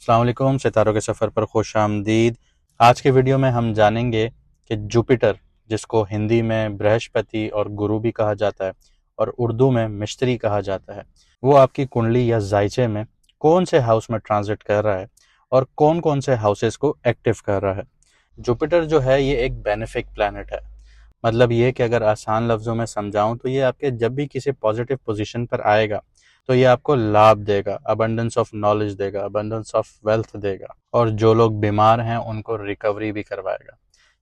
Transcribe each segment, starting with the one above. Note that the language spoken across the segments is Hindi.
अस्सलाम वालेकुम, सितारों के सफ़र पर खुश आमदीद। आज के वीडियो में हम जानेंगे कि जुपिटर, जिसको हिंदी में बृहस्पति और गुरु भी कहा जाता है और उर्दू में मिस्त्री कहा जाता है, वो आपकी कुंडली या जायचे में कौन से हाउस में ट्रांजिट कर रहा है और कौन कौन से हाउसेस को एक्टिव कर रहा है। जुपिटर जो है ये एक बेनिफिक प्लैनेट है। मतलब ये कि अगर आसान लफ्ज़ों में समझाऊं तो ये आपके जब भी किसी पॉजिटिव पोजीशन पर आएगा तो ये आपको लाभ देगा, अबंडेंस ऑफ नॉलेज देगा, अबंडेंस ऑफ वेल्थ देगा, और जो लोग बीमार हैं उनको रिकवरी भी करवाएगा।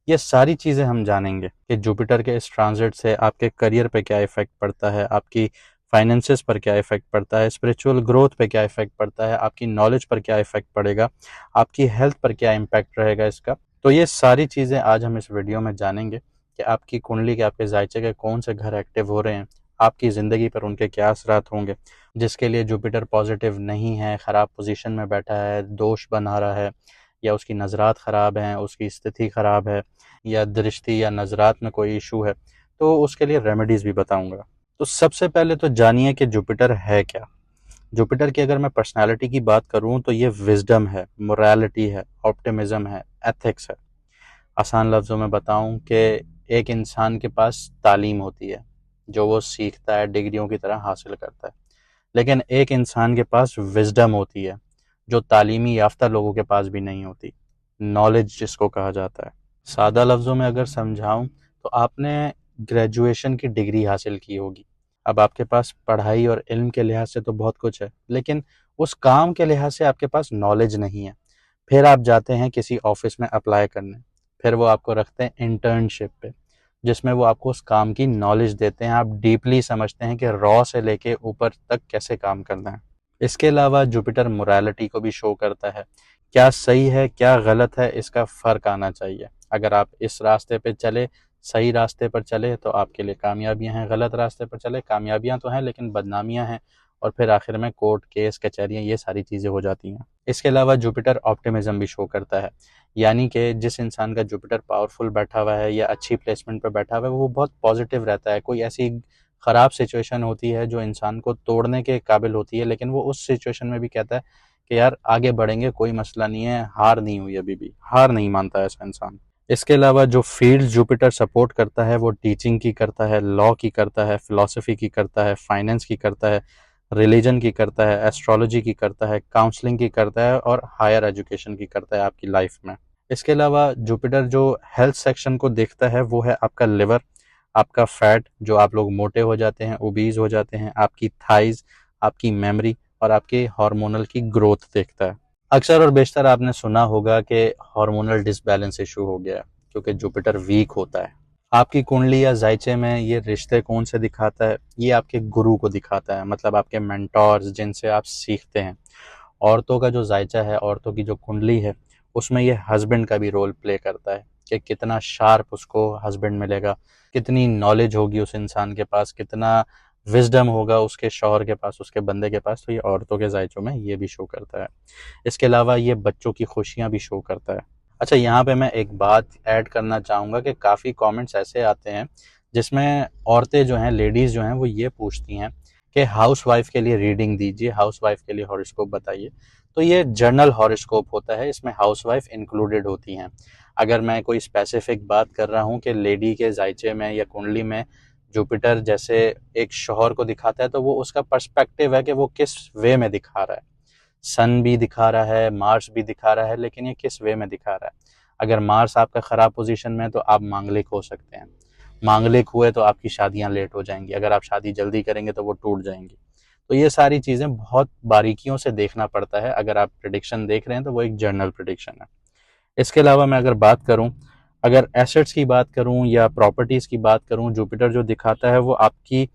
ये सारी चीज़ें हम जानेंगे कि जुपिटर के इस ट्रांजिट से आपके करियर पे क्या इफेक्ट पड़ता है, आपकी फाइनेंसेस पर क्या इफेक्ट पड़ता है, स्पिरिचुअल ग्रोथ पे क्या इफेक्ट पड़ता है, आपकी नॉलेज पर क्या इफेक्ट पड़ेगा, आपकी हेल्थ पर क्या इम्पैक्ट रहेगा इसका। तो ये सारी चीज़ें आज हम इस वीडियो में जानेंगे कि आपकी कुंडली के, आपके जायचे के कौन से घर एक्टिव हो रहे हैं, आपकी ज़िंदगी पर उनके क्या असरात होंगे। जिसके लिए जुपिटर पॉजिटिव नहीं है, ख़राब पोजीशन में बैठा है, दोष बना रहा है, या उसकी नज़रात ख़राब हैं, उसकी स्थिति ख़राब है, या दृष्टि या नज़रात में कोई इशू है, तो उसके लिए रेमेडीज़ भी बताऊंगा। तो सबसे पहले तो जानिए कि जुपिटर है क्या। जुपिटर की अगर मैं पर्सनालिटी की बात करूं तो ये विजडम है, मोरालिटी है, ऑप्टिमिज्म है, एथिक्स है। आसान लफ्ज़ों में बताऊं कि एक इंसान के पास तालीम होती है जो वो सीखता है, डिग्रियों की तरह हासिल करता है, लेकिन एक इंसान के पास विजडम होती है जो तालीमी याफ्ता लोगों के पास भी नहीं होती, नॉलेज जिसको कहा जाता है। सादा लफ्ज़ों में अगर समझाऊं तो आपने ग्रेजुएशन की डिग्री हासिल की होगी, अब आपके पास पढ़ाई और इल्म के लिहाज से तो बहुत कुछ है, लेकिन उस काम के लिहाज से आपके पास नॉलेज नहीं है। फिर आप जाते हैं किसी ऑफिस में अप्लाई करने, फिर वो आपको रखते हैं इंटर्नशिप पे, जिसमें वो आपको उस काम की नॉलेज देते हैं, आप डीपली समझते हैं कि रॉ से लेके ऊपर तक कैसे काम करना है। इसके अलावा जुपिटर मोरालिटी को भी शो करता है, क्या सही है क्या गलत है इसका फ़र्क आना चाहिए। अगर आप इस रास्ते पे चले, सही रास्ते पर चले तो आपके लिए कामयाबियां हैं, गलत रास्ते पर चले कामयाबियां तो हैं लेकिन बदनामियां हैं, और फिर आखिर में कोर्ट केस कचहरियां, ये सारी चीज़ें हो जाती हैं। इसके अलावा जुपिटर ऑप्टिमिज्म भी शो करता है, यानी कि जिस इंसान का जुपिटर पावरफुल बैठा हुआ है या अच्छी प्लेसमेंट पर बैठा हुआ है वो बहुत पॉजिटिव रहता है। कोई ऐसी ख़राब सिचुएशन होती है जो इंसान को तोड़ने के काबिल होती है, लेकिन वो उस सिचुएशन में भी कहता है कि यार आगे बढ़ेंगे, कोई मसला नहीं है, हार नहीं हुई, अभी भी हार नहीं मानता ऐसा इंसान। इसके अलावा जो फील्ड जुपिटर सपोर्ट करता है वो टीचिंग की करता है, लॉ की करता है, फिलॉसफी की करता है, फाइनेंस की करता है, रिलीजन की करता है, एस्ट्रोलॉजी की करता है, काउंसलिंग की करता है, और हायर एजुकेशन की करता है आपकी लाइफ में। इसके अलावा जुपिटर जो हेल्थ सेक्शन को देखता है वो है आपका लिवर, आपका फैट, जो आप लोग मोटे हो जाते हैं, ओबीज हो जाते हैं, आपकी थाइज, आपकी मेमोरी और आपके हार्मोनल की ग्रोथ देखता है। अक्सर और बेशतर आपने सुना होगा कि हार्मोनल डिसबैलेंस इशू हो गया है क्योंकि जुपिटर वीक होता है। आपकी कुंडली या जायचे में ये रिश्ते कौन से दिखाता है, ये आपके गुरु को दिखाता है, मतलब आपके मेंटोर्स जिनसे आप सीखते हैं। औरतों का जो जायचा है, औरतों की जो कुंडली है, उसमें ये हस्बैंड का भी रोल प्ले करता है कि कितना शार्प उसको हस्बैंड मिलेगा, कितनी नॉलेज होगी उस इंसान के पास, कितना विजडम होगा उसके शौहर के पास, उसके बंदे के पास। तो ये औरतों के जायचों में ये भी शो करता है। इसके अलावा ये बच्चों की खुशियां भी शो करता है। अच्छा, यहाँ पे मैं एक बात ऐड करना चाहूँगा कि काफ़ी कमेंट्स ऐसे आते हैं जिसमें औरतें जो हैं, लेडीज़ जो हैं, वो ये पूछती हैं कि हाउस वाइफ के लिए रीडिंग दीजिए, हाउस वाइफ के लिए हॉरोस्कोप बताइए। तो ये जर्नल हॉरोस्कोप होता है, इसमें हाउस वाइफ इंक्लूडेड होती हैं। अगर मैं कोई स्पेसिफिक बात कर रहा हूँ कि लेडी के जायचे में या कुंडली में जुपिटर जैसे एक शौहर को दिखाता है, तो वो उसका पर्सपेक्टिव है कि वो किस वे में दिखा रहा है। सन भी दिखा रहा है, मार्स भी दिखा रहा है, लेकिन ये किस वे में दिखा रहा है। अगर मार्स आपका ख़राब पोजीशन में है तो आप मांगलिक हो सकते हैं, मांगलिक हुए तो आपकी शादियां लेट हो जाएंगी, अगर आप शादी जल्दी करेंगे तो वो टूट जाएंगी। तो ये सारी चीज़ें बहुत बारीकियों से देखना पड़ता है। अगर आप प्रिडिक्शन देख रहे हैं तो वो एक जर्नल प्रिडिक्शन है। इसके अलावा मैं अगर बात करूं, अगर एसेट्स की बात करूं या प्रॉपर्टीज़ की बात करूं, जुपिटर जो दिखाता है वो आपकी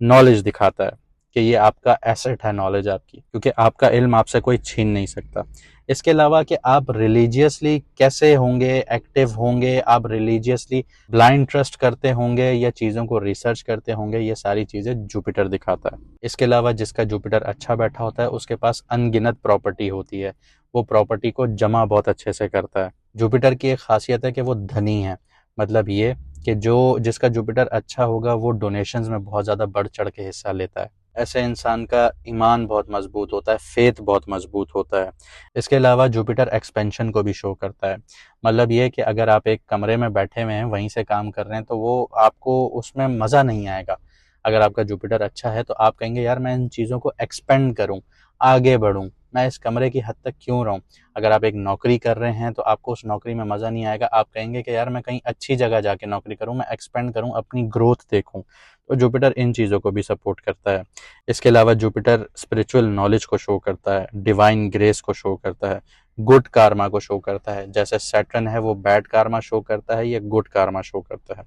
नॉलेज दिखाता है कि ये आपका एसेट है, नॉलेज आपकी, क्योंकि आपका इल्म आपसे कोई छीन नहीं सकता। इसके अलावा कि आप रिलीजियसली कैसे होंगे, एक्टिव होंगे, आप रिलीजियसली ब्लाइंड ट्रस्ट करते होंगे या चीज़ों को रिसर्च करते होंगे, ये सारी चीज़ें जुपिटर दिखाता है। इसके अलावा जिसका जुपिटर अच्छा बैठा होता है उसके पास अनगिनत प्रॉपर्टी होती है, वो प्रॉपर्टी को जमा बहुत अच्छे से करता है। जुपिटर की एक खासियत है कि वो धनी है, मतलब ये कि जो जिसका जुपिटर अच्छा होगा वो डोनेशंस में बहुत ज़्यादा बढ़ चढ़ के हिस्सा लेता है। ऐसे इंसान का ईमान बहुत मजबूत होता है, फेथ बहुत मजबूत होता है। इसके अलावा जुपिटर एक्सपेंशन को भी शो करता है। मतलब ये कि अगर आप एक कमरे में बैठे हुए हैं, वहीं से काम कर रहे हैं, तो वो आपको उसमें मज़ा नहीं आएगा। अगर आपका जुपिटर अच्छा है तो आप कहेंगे यार मैं इन चीज़ों को एक्सपेंड करूं, आगे बढ़ूं, मैं इस कमरे की हद तक क्यों रहूं। अगर आप एक नौकरी कर रहे हैं तो आपको उस नौकरी में मज़ा नहीं आएगा, आप कहेंगे कि यार मैं कहीं अच्छी जगह जाके नौकरी करूं, मैं एक्सपेंड करूं, अपनी ग्रोथ देखूं। तो जुपिटर इन चीज़ों को भी सपोर्ट करता है। इसके अलावा जुपिटर स्पिरिचुअल नॉलेज को शो करता है, डिवाइन ग्रेस को शो करता है, गुड कार्मा को शो करता है। जैसे सैटर्न है वो बैड कार्मा शो करता है, ये गुड कार्मा शो करता है।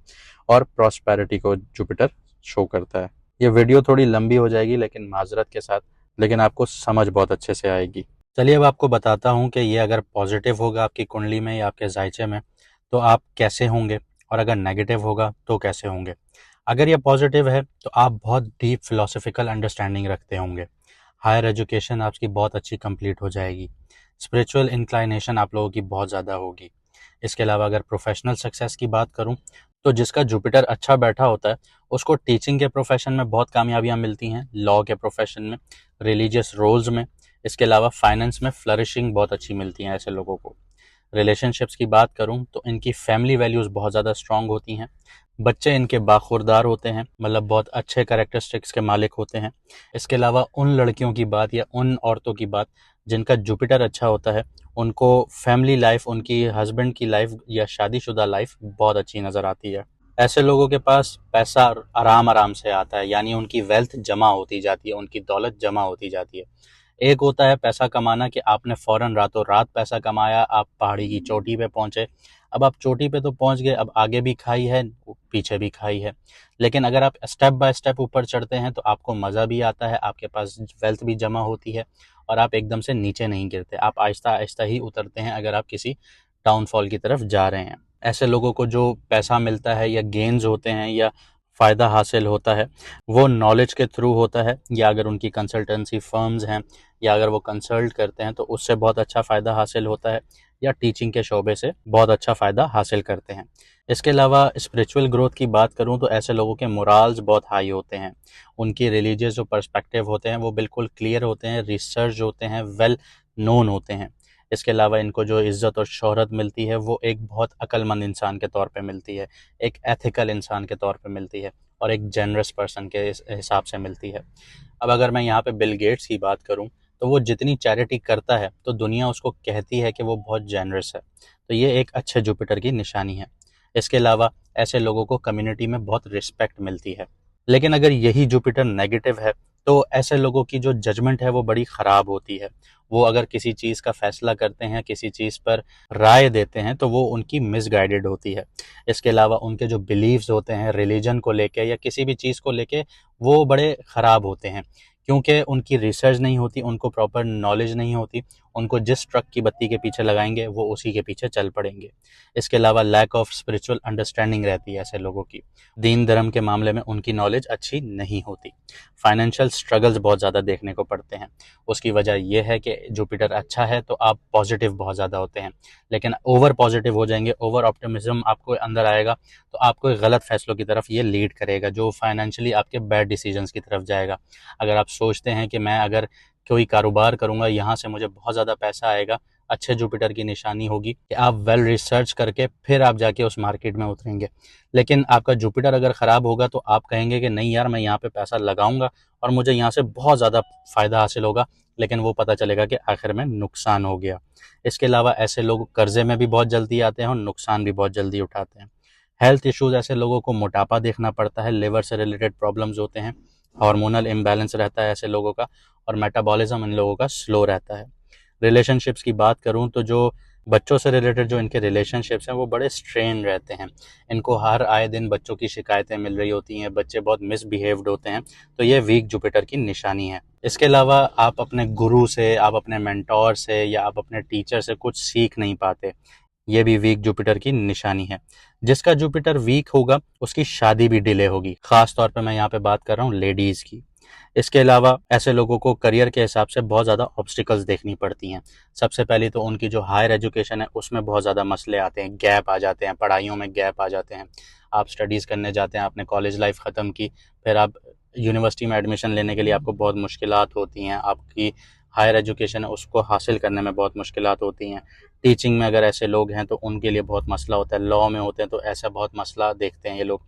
और प्रॉस्पेरिटी को जुपिटर शो करता है। ये वीडियो थोड़ी लंबी हो जाएगी लेकिन माजरत के साथ, लेकिन आपको समझ बहुत अच्छे से आएगी। चलिए अब आपको बताता हूँ कि ये अगर पॉजिटिव होगा आपकी कुंडली में या आपके जायचे में तो आप कैसे होंगे, और अगर नेगेटिव होगा तो कैसे होंगे। अगर ये पॉजिटिव है तो आप बहुत डीप फिलोसफिकल अंडरस्टैंडिंग रखते होंगे, हायर एजुकेशन आपकी बहुत अच्छी कंप्लीट हो जाएगी, स्पिरिचुअल इंक्लाइनेशन आप लोगों की बहुत ज़्यादा होगी। इसके अलावा अगर प्रोफेशनल सक्सेस की बात करूं तो जिसका जुपिटर अच्छा बैठा होता है उसको टीचिंग के प्रोफेशन में बहुत कामयाबियां मिलती हैं, लॉ के प्रोफेशन में, रिलीजियस रोल्स में। इसके अलावा फाइनेंस में फ्लरिशिंग बहुत अच्छी मिलती है ऐसे लोगों को। रिलेशनशिप्स की बात करूं तो इनकी फैमिली वैल्यूज़ बहुत ज़्यादा स्ट्रांग होती हैं, बच्चे इनके बाखुरदार होते हैं, मतलब बहुत अच्छे कैरेक्टरिस्टिक्स के मालिक होते हैं। इसके अलावा उन लड़कियों की बात या उन औरतों की बात जिनका जुपिटर अच्छा होता है, उनको फैमिली लाइफ, उनकी हस्बैंड की लाइफ या शादीशुदा लाइफ बहुत अच्छी नज़र आती है। ऐसे लोगों के पास पैसा आराम आराम से आता है, यानी उनकी वेल्थ जमा होती जाती है, उनकी दौलत जमा होती जाती है। एक होता है पैसा कमाना कि आपने फौरन रातों रात पैसा कमाया, आप पहाड़ी की चोटी पे पहुंचे। अब आप चोटी पे तो पहुंच गए, अब आगे भी खाई है, पीछे भी खाई है। लेकिन अगर आप स्टेप बाय स्टेप ऊपर चढ़ते हैं तो आपको मज़ा भी आता है, आपके पास वेल्थ भी जमा होती है और आप एकदम से नीचे नहीं गिरते, आप आहिस्ता आहिस्ता ही उतरते हैं अगर आप किसी डाउनफॉल की तरफ जा रहे हैं। ऐसे लोगों को जो पैसा मिलता है या गेन्स होते हैं या फ़ायदा हासिल होता है वो नॉलेज के थ्रू होता है, या अगर उनकी कंसल्टेंसी फर्म्स हैं या अगर वो कंसल्ट करते हैं तो उससे बहुत अच्छा फ़ायदा हासिल होता है, या टीचिंग के शोबे से बहुत अच्छा फ़ायदा हासिल करते हैं। इसके अलावा स्पिरिचुअल ग्रोथ की बात करूं तो ऐसे लोगों के मोराल्स बहुत हाई होते हैं, उनकी रिलीजियस जो पर्सपेक्टिव होते हैं वो बिल्कुल क्लियर होते हैं, रिसर्च होते हैं, वेल नोन होते हैं। इसके अलावा इनको जो इज़्ज़त और शोहरत मिलती है वो एक बहुत अक्लमंद इंसान के तौर पे मिलती है, एक एथिकल इंसान के तौर पे मिलती है और एक जेनरस पर्सन के हिसाब से मिलती है। अब अगर मैं यहाँ पे बिल गेट्स की बात करूँ तो वो जितनी चैरिटी करता है तो दुनिया उसको कहती है कि वो बहुत जेनरस है, तो ये एक अच्छे जुपिटर की निशानी है। इसके अलावा ऐसे लोगों को कम्युनिटी में बहुत रिस्पेक्ट मिलती है। लेकिन अगर यही जुपिटर नेगेटिव है तो ऐसे लोगों की जो जजमेंट है वो बड़ी ख़राब होती है। वो अगर किसी चीज़ का फैसला करते हैं, किसी चीज़ पर राय देते हैं तो वो उनकी मिसगाइडेड होती है। इसके अलावा उनके जो बिलीव्स होते हैं रिलीजन को लेके या किसी भी चीज़ को लेके वो बड़े ख़राब होते हैं, क्योंकि उनकी रिसर्च नहीं होती, उनको प्रॉपर नॉलेज नहीं होती, उनको जिस ट्रक की बत्ती के पीछे लगाएंगे वो उसी के पीछे चल पड़ेंगे। इसके अलावा लैक ऑफ स्पिरिचुअल अंडरस्टैंडिंग रहती है ऐसे लोगों की, दीन धर्म के मामले में उनकी नॉलेज अच्छी नहीं होती। फाइनेंशियल स्ट्रगल्स बहुत ज़्यादा देखने को पड़ते हैं। उसकी वजह यह है कि जुपिटर अच्छा है तो आप पॉजिटिव बहुत ज़्यादा होते हैं, लेकिन ओवर पॉजिटिव हो जाएंगे, ओवर ऑप्टिमिज्म आपको अंदर आएगा तो आपको गलत फैसलों की तरफ ये लीड करेगा जो फाइनेंशियली आपके बैड डिसीजंस की तरफ जाएगा। अगर आप सोचते हैं कि मैं अगर कोई कारोबार करूंगा यहाँ से मुझे बहुत ज़्यादा पैसा आएगा, अच्छे जुपिटर की निशानी होगी कि आप वेल रिसर्च करके फिर आप जाके उस मार्केट में उतरेंगे। लेकिन आपका जुपिटर अगर ख़राब होगा तो आप कहेंगे कि नहीं यार मैं यहाँ पे पैसा लगाऊंगा और मुझे यहाँ से बहुत ज़्यादा फ़ायदा हासिल होगा, लेकिन वो पता चलेगा कि आखिर में नुकसान हो गया। इसके अलावा ऐसे लोग कर्जे में भी बहुत जल्दी आते हैं और नुकसान भी बहुत जल्दी उठाते हैं। हेल्थ इश्यूज़, ऐसे लोगों को मोटापा देखना पड़ता है, लिवर से रिलेटेड प्रॉब्लम्स होते हैं, हार्मोनल इम्बैलेंस रहता है ऐसे लोगों का, और मेटाबॉलिज्म इन लोगों का स्लो रहता है। रिलेशनशिप्स की बात करूं तो जो बच्चों से रिलेटेड जो इनके रिलेशनशिप्स हैं वो बड़े स्ट्रेन रहते हैं, इनको हर आए दिन बच्चों की शिकायतें मिल रही होती हैं, बच्चे बहुत मिसबिहेव्ड होते हैं, तो ये वीक जुपिटर की निशानी है। इसके अलावा आप अपने गुरु से, आप अपने मेंटोर से या आप अपने टीचर से कुछ सीख नहीं पाते, ये भी वीक जुपिटर की निशानी है। जिसका जुपिटर वीक होगा उसकी शादी भी डिले होगी, खास तौर पे मैं यहाँ पे बात कर रहा हूँ लेडीज़ की। इसके अलावा ऐसे लोगों को करियर के हिसाब से बहुत ज़्यादा ऑब्स्टिकल्स देखनी पड़ती हैं। सबसे पहले तो उनकी जो हायर एजुकेशन है उसमें बहुत ज़्यादा मसले आते हैं, गैप आ जाते हैं, पढ़ाइयों में गैप आ जाते हैं। आप स्टडीज़ करने जाते हैं, आपने कॉलेज लाइफ ख़त्म की, फिर आप यूनिवर्सिटी में एडमिशन लेने के लिए आपको बहुत मुश्किलात होती हैं, आपकी हायर एजुकेशन है उसको हासिल करने में बहुत मुश्किलात होती हैं। टीचिंग में अगर ऐसे लोग हैं तो उनके लिए बहुत मसला होता है, लॉ में होते हैं तो ऐसा बहुत मसला देखते हैं ये लोग।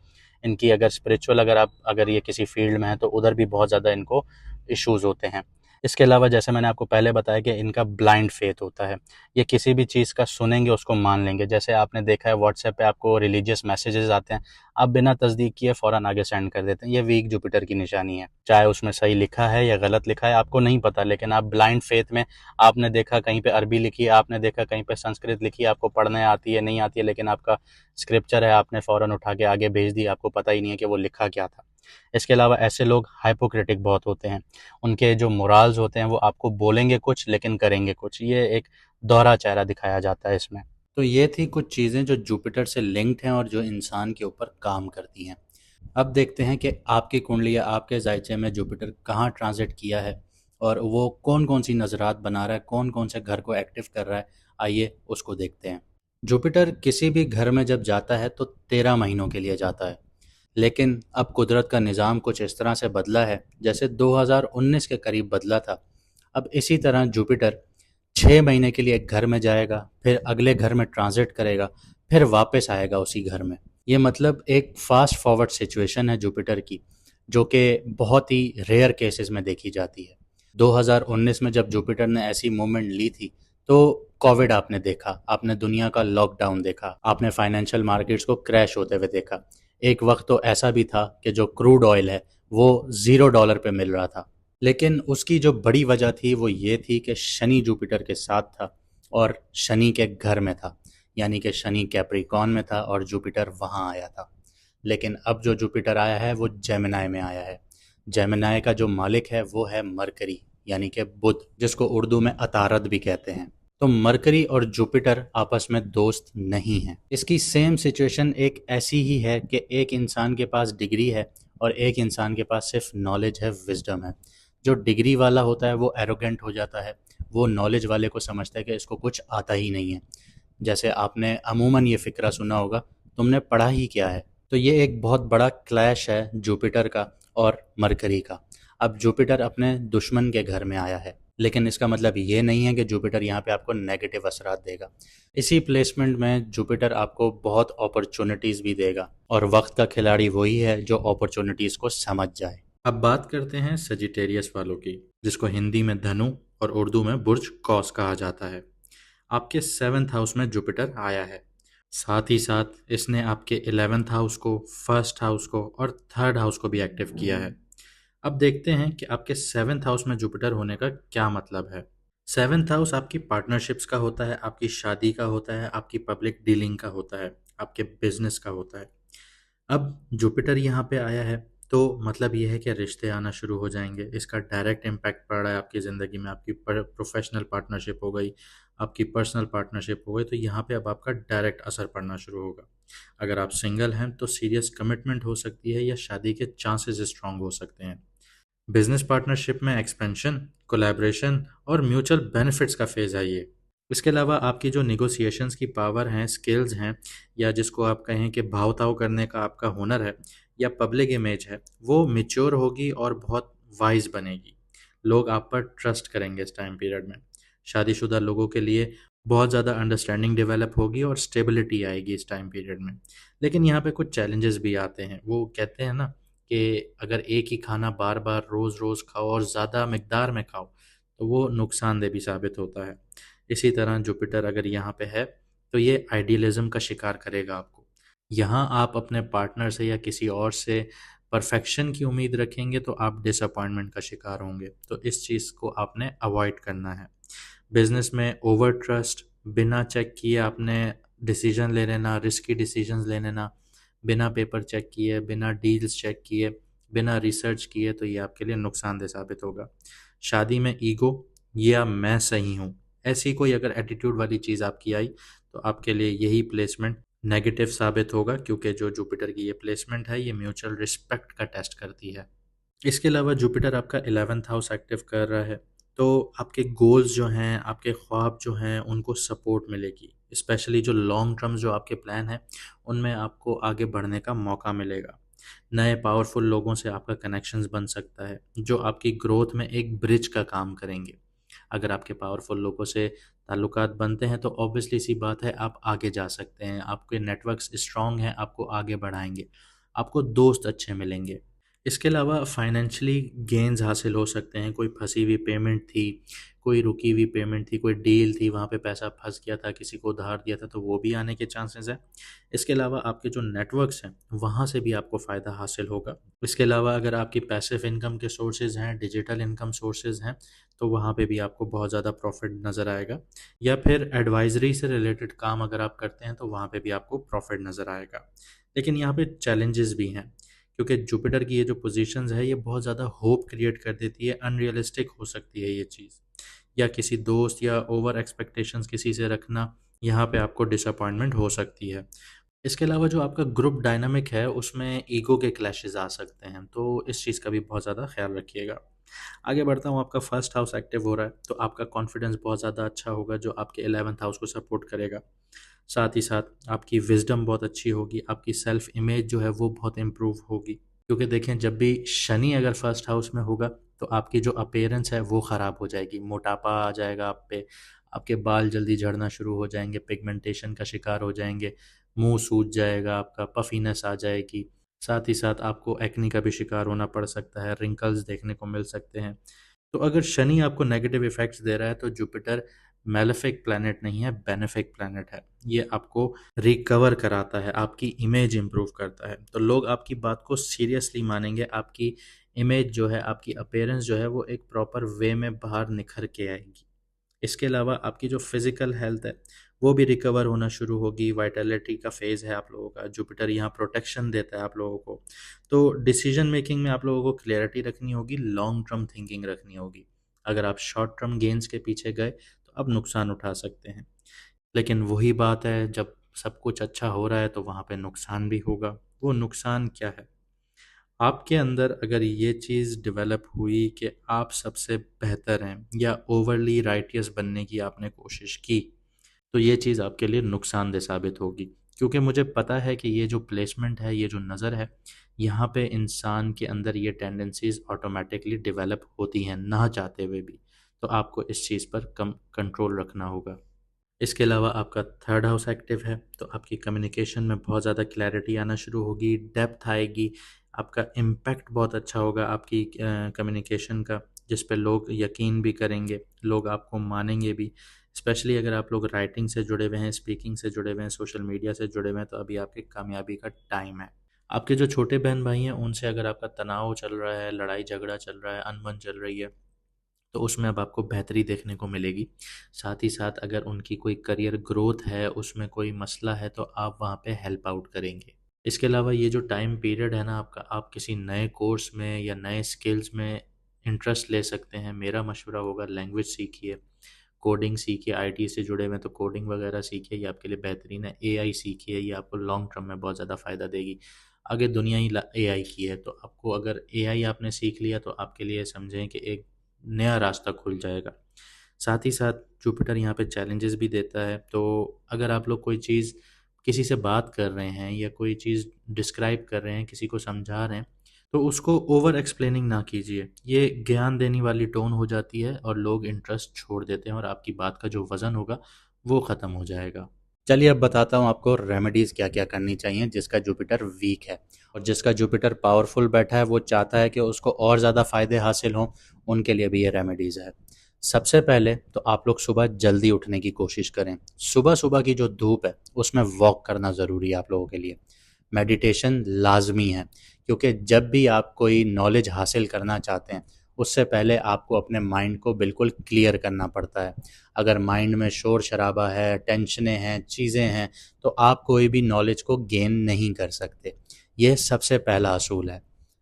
इनकी अगर स्पिरिचुअल अगर ये किसी फील्ड में है तो उधर भी बहुत ज़्यादा इनको इश्यूज़ होते हैं। इसके अलावा जैसे मैंने आपको पहले बताया कि इनका ब्लाइंड फेथ होता है, ये किसी भी चीज़ का सुनेंगे उसको मान लेंगे। जैसे आपने देखा है व्हाट्सएप पे आपको रिलीजियस मैसेजेस आते हैं, आप बिना तस्दीक किए फ़ौरन आगे सेंड कर देते हैं, ये वीक जुपिटर की निशानी है। चाहे उसमें सही लिखा है या गलत लिखा है आपको नहीं पता, लेकिन आप ब्लाइंड फेथ में, आपने देखा कहीं पे अरबी लिखी है, आपने देखा कहीं पे संस्कृत लिखी है, आपको पढ़ने आती है नहीं आती है, लेकिन आपका स्क्रिप्चर है आपने फ़ौरन उठा के आगे भेज दी, आपको पता ही नहीं है कि वो लिखा क्या था। इसके अलावा ऐसे लोग हाइपोक्रिटिक बहुत होते हैं, उनके जो मोराल्स होते हैं वो आपको बोलेंगे कुछ लेकिन करेंगे कुछ, ये एक दोहरा चेहरा दिखाया जाता है इसमें। तो ये थी कुछ चीज़ें जो जुपिटर से लिंक्ड हैं और जो इंसान के ऊपर काम करती हैं। अब देखते हैं कि आपकी कुंडली या आपके जायचे में जुपिटर कहाँ ट्रांजिट किया है और वो कौन कौन सी नज़रात बना रहा है, कौन कौन से घर को एक्टिव कर रहा है। आइए उसको देखते हैं। जुपिटर किसी भी घर में जब जाता है तो 13 महीनों के लिए जाता है, लेकिन अब कुदरत का निज़ाम कुछ इस तरह से बदला है जैसे 2019 के करीब बदला था। अब इसी तरह जुपिटर 6 महीने के लिए एक घर में जाएगा, फिर अगले घर में ट्रांजिट करेगा, फिर वापस आएगा उसी घर में। ये मतलब एक फास्ट फॉरवर्ड सिचुएशन है जुपिटर की, जो कि बहुत ही रेयर केसेस में देखी जाती है। 2019 में जब जुपिटर ने ऐसी मूवमेंट ली थी तो कोविड आपने देखा, आपने दुनिया का लॉकडाउन देखा, आपने फाइनेंशियल मार्केट्स को क्रैश होते हुए देखा। एक वक्त तो ऐसा भी था कि जो क्रूड ऑयल है वो $0 पे मिल रहा था। लेकिन उसकी जो बड़ी वजह थी वो ये थी कि शनि जुपिटर के साथ था और शनि के घर में था, यानी कि शनि कैप्रिकॉर्न में था और जुपिटर वहाँ आया था। लेकिन अब जो जुपिटर आया है वो जेमिनाई में आया है। जेमिनाई का जो मालिक है वो है मरकरी, यानी कि बुध, जिसको उर्दू में अतारद भी कहते हैं। तो मरकरी और जुपिटर आपस में दोस्त नहीं हैं। इसकी सेम सिचुएशन एक ऐसी ही है कि एक इंसान के पास डिग्री है और एक इंसान के पास सिर्फ नॉलेज है, विजडम है। जो डिग्री वाला होता है वो एरोगेंट हो जाता है, वो नॉलेज वाले को समझता है कि इसको कुछ आता ही नहीं है। जैसे आपने अमूमन ये फ़िक्रा सुना होगा, तुमने पढ़ा ही क्या है। तो ये एक बहुत बड़ा क्लैश है जुपिटर का और मरकरी का। अब जुपिटर अपने दुश्मन के घर में आया है, लेकिन इसका मतलब ये नहीं है कि जुपिटर यहाँ पे आपको नेगेटिव असरात देगा। इसी प्लेसमेंट में जुपिटर आपको बहुत अपॉर्चुनिटीज़ भी देगा, और वक्त का खिलाड़ी वही है जो अपॉर्चुनिटीज़ को समझ जाए। अब बात करते हैं सजिटेरियस वालों की, जिसको हिंदी में धनु और उर्दू में बुर्ज कौस कहा जाता है। आपके 7th हाउस में जुपिटर आया है, साथ ही साथ इसने आपके 11th हाउस को, फर्स्ट हाउस को और थर्ड हाउस को भी एक्टिव किया है। अब देखते हैं कि आपके 7th हाउस में जुपिटर होने का क्या मतलब है। 7th हाउस आपकी पार्टनरशिप्स का होता है, आपकी शादी का होता है, आपकी पब्लिक डीलिंग का होता है, आपके बिजनेस का होता है। अब जुपिटर यहाँ पे आया है तो मतलब ये है कि रिश्ते आना शुरू हो जाएंगे। इसका डायरेक्ट इम्पैक्ट पड़ रहा है आपकी ज़िंदगी में, आपकी प्रोफेशनल पार्टनरशिप हो गई, आपकी पर्सनल पार्टनरशिप हो गई, तो यहाँ पे अब आपका डायरेक्ट असर पड़ना शुरू होगा। अगर आप सिंगल हैं तो सीरियस कमिटमेंट हो सकती है या शादी के चांसेस स्ट्रांग हो सकते हैं। बिजनेस पार्टनरशिप में एक्सपेंशन, कोलैबोरेशन और म्यूचुअल बेनिफिट्स का फेज़ है ये। इसके अलावा आपकी जो निगोशिएशंस की पावर हैं, स्किल्स हैं, या जिसको आप कहें कि भाव-ताव करने का आपका हुनर है, या पब्लिक इमेज है, वो मैच्योर होगी और बहुत वाइज़ बनेगी। लोग आप पर ट्रस्ट करेंगे इस टाइम पीरियड में। शादीशुदा लोगों के लिए बहुत ज़्यादा अंडरस्टैंडिंग डेवलप होगी और स्टेबिलिटी आएगी इस टाइम पीरियड में। लेकिन यहाँ पे कुछ चैलेंजेस भी आते हैं। वो कहते हैं ना कि अगर एक ही खाना बार-बार रोज़-रोज़ खाओ और ज़्यादा मिकदार में खाओ, तो वो नुकसानदेह भी साबित होता है। इसी तरह जुपिटर अगर यहाँ पे है तो ये आइडियलिज्म का शिकार करेगा आपको। यहाँ आप अपने पार्टनर से या किसी और से परफेक्शन की उम्मीद रखेंगे तो आप डिसअपॉइंटमेंट का शिकार होंगे, तो इस चीज़ को आपने अवॉइड करना है। बिजनेस में ओवर ट्रस्ट, बिना चेक किए आपने डिसीजन ले लेना, रिस्की डिसीजंस ले लेना, बिना पेपर चेक किए, बिना डील्स चेक किए, बिना रिसर्च किए, तो ये आपके लिए नुकसानदेह साबित होगा। शादी में ईगो या मैं सही हूँ, ऐसी कोई अगर एटीट्यूड वाली चीज़ आपकी आई तो आपके लिए यही प्लेसमेंट नेगेटिव साबित होगा, क्योंकि जो जुपिटर की ये प्लेसमेंट है ये म्यूचुअल रिस्पेक्ट का टेस्ट करती है। इसके अलावा जुपिटर आपका 11th हाउस एक्टिव कर रहा है तो आपके गोल्स जो हैं, आपके ख्वाब जो हैं, उनको सपोर्ट मिलेगी। स्पेशली जो लॉन्ग टर्म जो आपके प्लान हैं उनमें आपको आगे बढ़ने का मौका मिलेगा। नए पावरफुल लोगों से आपका कनेक्शंस बन सकता है जो आपकी ग्रोथ में एक ब्रिज का काम करेंगे। अगर आपके पावरफुल लोगों से ताल्लुकात बनते हैं तो ऑब्वियसली सी बात है आप आगे जा सकते हैं, आपके नेटवर्क्स स्ट्रांग हैं, आपको आगे बढ़ाएंगे, आपको दोस्त अच्छे मिलेंगे। इसके अलावा फाइनेंशियली गेन्स हासिल हो सकते हैं। कोई फंसी हुई पेमेंट थी, कोई रुकी हुई पेमेंट थी, कोई डील थी, वहाँ पे पैसा फंस गया था, किसी को उधार दिया था, तो वो भी आने के चांसेस हैं। इसके अलावा आपके जो नेटवर्क्स हैं वहाँ से भी आपको फ़ायदा हासिल होगा। इसके अलावा अगर आपकी पैसिव इनकम के सोर्सेज हैं, डिजिटल इनकम सोर्सेज हैं, तो वहाँ पे भी आपको बहुत ज़्यादा प्रॉफिट नज़र आएगा। या फिर एडवाइजरी से रिलेटेड काम अगर आप करते हैं तो वहाँ पे भी आपको प्रॉफिट नज़र आएगा। लेकिन यहाँ पे चैलेंजेस भी हैं, क्योंकि जुपिटर की ये जो पोजीशंस है ये बहुत ज़्यादा होप क्रिएट कर देती है। अनरियलिस्टिक हो सकती है ये चीज़, या किसी दोस्त या ओवर एक्सपेक्टेशंस किसी से रखना, यहाँ पे आपको डिसअपॉइंटमेंट हो सकती है। इसके अलावा जो आपका ग्रुप डायनामिक है उसमें ईगो के क्लैशेस आ सकते हैं, तो इस चीज़ का भी बहुत ज़्यादा ख्याल रखिएगा। आगे बढ़ता हूँ, आपका फर्स्ट हाउस एक्टिव हो रहा है तो आपका कॉन्फिडेंस बहुत ज़्यादा अच्छा होगा जो आपके 11th हाउस को सपोर्ट करेगा। साथ ही साथ आपकी विजडम बहुत अच्छी होगी, आपकी सेल्फ इमेज जो है वो बहुत इम्प्रूव होगी। क्योंकि देखें, जब भी शनि अगर फर्स्ट हाउस में होगा तो आपकी जो अपीयरेंस है वो ख़राब हो जाएगी, मोटापा आ जाएगा आप पे, आपके बाल जल्दी झड़ना शुरू हो जाएंगे, पिगमेंटेशन का शिकार हो जाएंगे, मुंह सूज जाएगा, आपका पफीनेस आ जाएगी। साथ ही साथ आपको एक्नी का भी शिकार होना पड़ सकता है, रिंकल्स देखने को मिल सकते हैं। तो अगर शनि आपको नेगेटिव इफेक्ट्स दे रहा है तो जुपिटर मेलेफिक प्लैनेट नहीं है, बेनिफिक प्लैनेट है। ये आपको रिकवर कराता है, आपकी इमेज इंप्रूव करता है, तो लोग आपकी बात को सीरियसली मानेंगे, आपकी इमेज जो है, आपकी अपीयरेंस जो है वो एक प्रॉपर वे में बाहर निखर के आएगी। इसके अलावा आपकी जो फिजिकल हेल्थ है वो भी रिकवर होना शुरू होगी। वाइटलिटी का फेज है आप लोगों का, जुपिटर यहाँ प्रोटेक्शन देता है आप लोगों को। तो डिसीजन मेकिंग में आप लोगों को क्लियरिटी रखनी होगी, लॉन्ग टर्म थिंकिंग रखनी होगी। अगर आप शॉर्ट टर्म गेन्स के पीछे गए तो आप नुकसान उठा सकते हैं। लेकिन वही बात है, जब सब कुछ अच्छा हो रहा है तो वहाँ पे नुकसान भी होगा। वो नुकसान क्या है? आपके अंदर अगर ये चीज़ डेवलप हुई कि आप सबसे बेहतर हैं या ओवरली राइटियस बनने की आपने कोशिश की, तो ये चीज़ आपके लिए नुकसानदेह साबित होगी। क्योंकि मुझे पता है कि ये जो प्लेसमेंट है, ये जो नज़र है, यहाँ पे इंसान के अंदर ये टेंडेंसीज़ ऑटोमेटिकली डेवलप होती हैं ना चाहते हुए भी। तो आपको इस चीज़ पर कम कंट्रोल रखना होगा। इसके अलावा आपका थर्ड हाउस एक्टिव है तो आपकी कम्युनिकेशन में बहुत ज़्यादा क्लैरिटी आना शुरू होगी, डेप्थ आएगी, आपका इम्पैक्ट बहुत अच्छा होगा आपकी कम्युनिकेशन का, जिस पे लोग यकीन भी करेंगे, लोग आपको मानेंगे भी। स्पेशली अगर आप लोग राइटिंग से जुड़े हुए हैं, स्पीकिंग से जुड़े हुए हैं, सोशल मीडिया से जुड़े हुए हैं, तो अभी आपकी कामयाबी का टाइम है। आपके जो छोटे बहन भाई हैं उनसे अगर आपका तनाव चल रहा है, लड़ाई झगड़ा चल रहा है, अनबन चल रही है, तो उसमें अब आपको बेहतरी देखने को मिलेगी। साथ ही साथ अगर उनकी कोई करियर ग्रोथ है, उसमें कोई मसला है, तो आप वहाँ पे हेल्प आउट करेंगे। इसके अलावा ये जो टाइम पीरियड है ना आपका, आप किसी नए कोर्स में या नए स्किल्स में इंटरेस्ट ले सकते हैं। मेरा मशवरा होगा लैंग्वेज सीखिए, कोडिंग सीखिए, आईटी से जुड़े हुए हैं तो कोडिंग वगैरह सीखिए, ये आपके लिए बेहतरीन है। एआई सीखिए, ये आपको लॉन्ग टर्म में बहुत ज़्यादा फ़ायदा देगी। आगे दुनिया ही एआई की है, तो आपको अगर एआई आपने सीख लिया तो आपके लिए समझें कि एक नया रास्ता खुल जाएगा। साथ ही साथ जुपिटर यहाँ पे चैलेंजेस भी देता है, तो अगर आप लोग कोई चीज़ किसी से बात कर रहे हैं या कोई चीज़ डिस्क्राइब कर रहे हैं, किसी को समझा रहे हैं, तो उसको ओवर एक्सप्लेनिंग ना कीजिए। ये ज्ञान देने वाली टोन हो जाती है और लोग इंटरेस्ट छोड़ देते हैं और आपकी बात का जो वज़न होगा वो ख़त्म हो जाएगा। चलिए अब बताता हूँ आपको रेमेडीज़ क्या क्या करनी चाहिए जिसका जुपिटर वीक है। और जिसका जुपिटर पावरफुल बैठा है वो चाहता है कि उसको और ज़्यादा फ़ायदे हासिल हों, उनके लिए भी ये रेमेडीज़ है। सबसे पहले तो आप लोग सुबह जल्दी उठने की कोशिश करें। सुबह सुबह की जो धूप है उसमें वॉक करना ज़रूरी है आप लोगों के लिए। मेडिटेशन लाजमी है, क्योंकि जब भी आप कोई नॉलेज हासिल करना चाहते हैं उससे पहले आपको अपने माइंड को बिल्कुल क्लियर करना पड़ता है। अगर माइंड में शोर शराबा है, टेंशनें हैं, चीज़ें हैं, तो आप कोई भी नॉलेज को गेन नहीं कर सकते। यह सबसे पहला असूल है।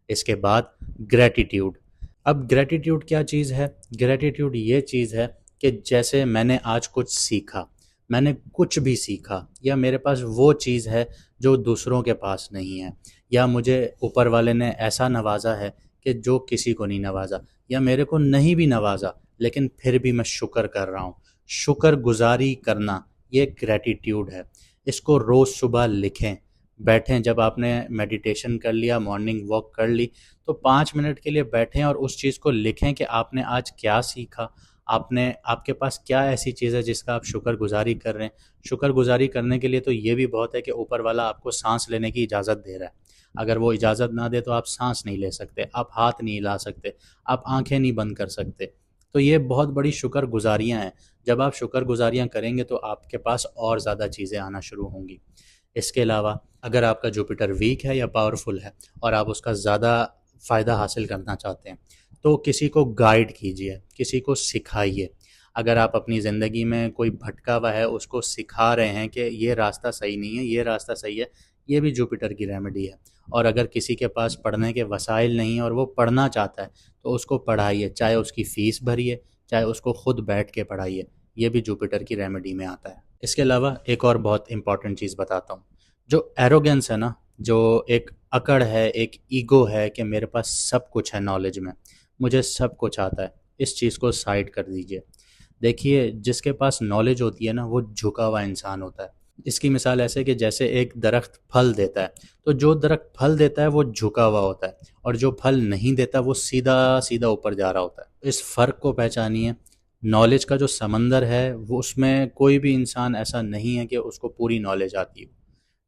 इसके बाद ग्रैटिट्यूड। अब ग्रैटिट्यूड क्या चीज़ है? ग्रैटिट्यूड ये चीज़ है कि जैसे मैंने आज कुछ सीखा, मैंने कुछ भी सीखा, या मेरे पास वो चीज़ है जो दूसरों के पास नहीं है, या मुझे ऊपर वाले ने ऐसा नवाजा है कि जो किसी को नहीं नवाजा, या मेरे को नहीं भी नवाजा लेकिन फिर भी मैं शुक्र कर रहा हूँ। शुक्रगुजारी करना ये ग्रैटिट्यूड है। इसको रोज़ सुबह लिखें, बैठें, जब आपने मेडिटेशन कर लिया, मॉर्निंग वॉक कर ली, तो 5 मिनट के लिए बैठें और उस चीज़ को लिखें कि आपने आज क्या सीखा, आपने आपके पास क्या ऐसी चीज़ है जिसका आप शुक्रगुजारी कर रहे हैं। शुक्रगुजारी करने के लिए तो ये भी बहुत है कि ऊपर वाला आपको सांस लेने की इजाज़त दे रहा है। अगर वो इजाज़त ना दे तो आप सांस नहीं ले सकते, आप हाथ नहीं हिला सकते, आप आंखें नहीं बंद कर सकते। तो ये बहुत बड़ी शुक्रगुजारियाँ हैं। जब आप शुक्रगुजारियाँ करेंगे तो आपके पास और ज़्यादा चीज़ें आना शुरू होंगी। इसके अलावा अगर आपका जुपिटर वीक है या पावरफुल है और आप उसका ज़्यादा फ़ायदा हासिल करना चाहते हैं, तो किसी को गाइड कीजिए, किसी को सिखाइए। अगर आप अपनी ज़िंदगी में कोई भटका हुआ है, उसको सिखा रहे हैं कि ये रास्ता सही नहीं है, ये रास्ता सही है, ये भी जुपिटर की रेमेडी है। और अगर किसी के पास पढ़ने के वसाइल नहीं है और वो पढ़ना चाहता है, तो उसको पढ़ाइए, चाहे उसकी फ़ीस भरिए, चाहे उसको खुद बैठ के पढ़ाइए। ये भी जुपिटर की रेमेडी में आता है। इसके अलावा एक और बहुत इंपॉर्टेंट चीज़ बताता हूँ। जो एरोगेंस है ना, जो एक अकड़ है, एक ईगो है कि मेरे पास सब कुछ है नॉलेज में, मुझे सब कुछ आता है, इस चीज़ को साइड कर दीजिए। देखिए, जिसके पास नॉलेज होती है ना, वो झुका हुआ इंसान होता है। इसकी मिसाल ऐसे कि जैसे एक दरख्त फल देता है, तो जो दरख्त फल देता है वो झुका हुआ होता है, और जो फल नहीं देता वो सीधा सीधा ऊपर जा रहा होता है। इस फ़र्क को पहचानिए। नॉलेज का जो समंदर है, वो उसमें कोई भी इंसान ऐसा नहीं है कि उसको पूरी नॉलेज आती हो।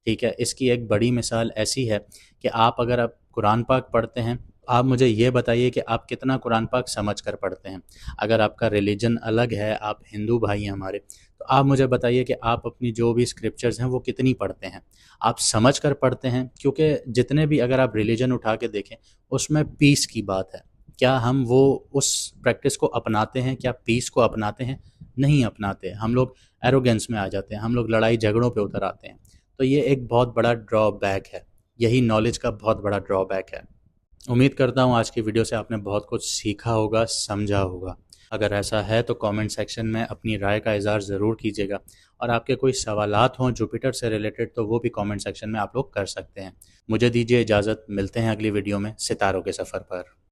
ठीक है, इसकी एक बड़ी मिसाल ऐसी है कि आप कुरान पाक पढ़ते हैं, आप मुझे ये बताइए कि आप कितना कुरान पाक समझ कर पढ़ते हैं। अगर आपका रिलीजन अलग है, आप हिंदू भाई हैं हमारे, तो आप मुझे बताइए कि आप अपनी जो भी स्क्रिप्चर्स हैं वो कितनी पढ़ते हैं, आप समझ कर पढ़ते हैं। क्योंकि जितने भी अगर आप रिलीजन उठा के देखें, उसमें पीस की बात है। क्या हम वो उस प्रैक्टिस को अपनाते हैं, क्या पीस को अपनाते हैं? नहीं अपनाते। हम लोग एरोगेंस में आ जाते हैं, हम लोग लड़ाई झगड़ों पे उतर आते हैं। तो ये एक बहुत बड़ा ड्रॉबैक है, यही नॉलेज का बहुत बड़ा ड्रॉबैक है। उम्मीद करता हूँ आज की वीडियो से आपने बहुत कुछ सीखा होगा, समझा होगा। अगर ऐसा है तो कमेंट सेक्शन में अपनी राय का इज़हार ज़रूर कीजिएगा, और आपके कोई सवालात हों जुपिटर से रिलेटेड तो वो भी कमेंट सेक्शन में आप लोग कर सकते हैं। मुझे दीजिए इजाज़त, मिलते हैं अगली वीडियो में सितारों के सफ़र पर।